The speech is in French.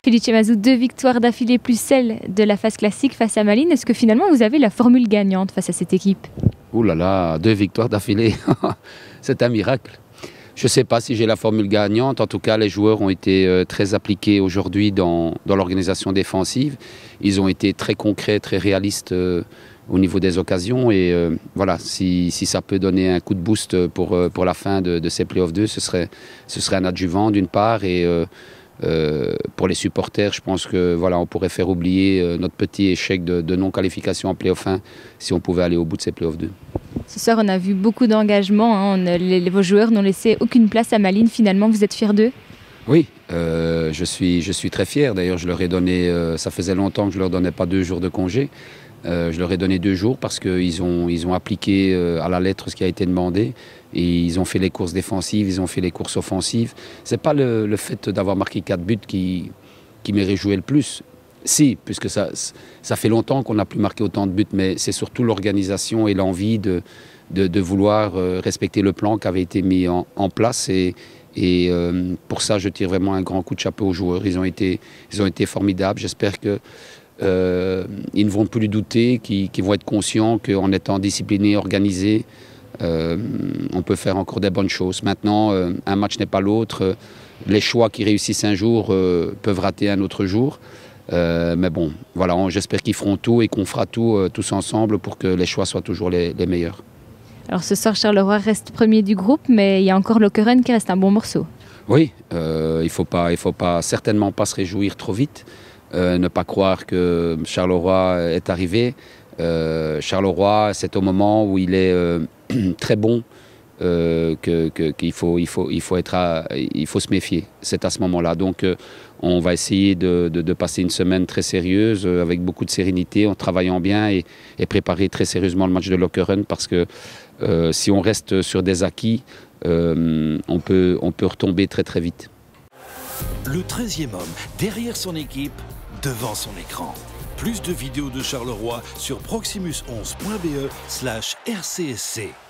Felice Mazou, 2 victoires d'affilée plus celle de la phase classique face à Malines. Est-ce que finalement vous avez la formule gagnante face à cette équipe? Ouh là là, 2 victoires d'affilée, c'est un miracle. Je ne sais pas si j'ai la formule gagnante. En tout cas, les joueurs ont été très appliqués aujourd'hui dans l'organisation défensive. Ils ont été très concrets, très réalistes au niveau des occasions. Et voilà, si ça peut donner un coup de boost pour la fin de ces Playoffs 2, ce serait un adjuvant d'une part. Et pour les supporters, je pense que voilà, on pourrait faire oublier notre petit échec de non-qualification en Playoff 1 si on pouvait aller au bout de ces Playoffs 2. Ce soir, on a vu beaucoup d'engagement. Vos joueurs n'ont laissé aucune place à Malines. Finalement, vous êtes fiers d'eux? Oui, je suis très fier. D'ailleurs, je leur ai donné, ça faisait longtemps que je ne leur donnais pas 2 jours de congé. Je leur ai donné 2 jours parce qu'ils ont appliqué à la lettre ce qui a été demandé. Et ils ont fait les courses défensives, ils ont fait les courses offensives. Ce n'est pas le fait d'avoir marqué 4 buts qui m'est réjoui le plus. Si, puisque ça fait longtemps qu'on n'a plus marqué autant de buts, mais c'est surtout l'organisation et l'envie de vouloir respecter le plan qui avait été mis en place. Et pour ça, je tire vraiment un grand coup de chapeau aux joueurs. Ils ont été formidables. J'espère qu'ils ne vont plus douter, qu'ils vont être conscients qu'en étant disciplinés, organisés, on peut faire encore des bonnes choses. Maintenant, un match n'est pas l'autre. Les choix qui réussissent un jour peuvent rater un autre jour. Mais bon, voilà, j'espère qu'ils feront tout et qu'on fera tout tous ensemble pour que les choix soient toujours les meilleurs. Alors ce soir, Charleroi reste premier du groupe, mais il y a encore Lokeren qui reste un bon morceau. Oui, il faut certainement pas se réjouir trop vite. Ne pas croire que Charleroi est arrivé. Charleroi, c'est au moment où il est très bon qu'il faut se méfier. C'est à ce moment-là. Donc on va essayer de passer une semaine très sérieuse, avec beaucoup de sérénité, en travaillant bien et préparer très sérieusement le match de Lokeren, parce que si on reste sur des acquis, on peut retomber très très vite. Le 13e homme, derrière son équipe, devant son écran. Plus de vidéos de Charleroi sur proximus11.be/rcsc.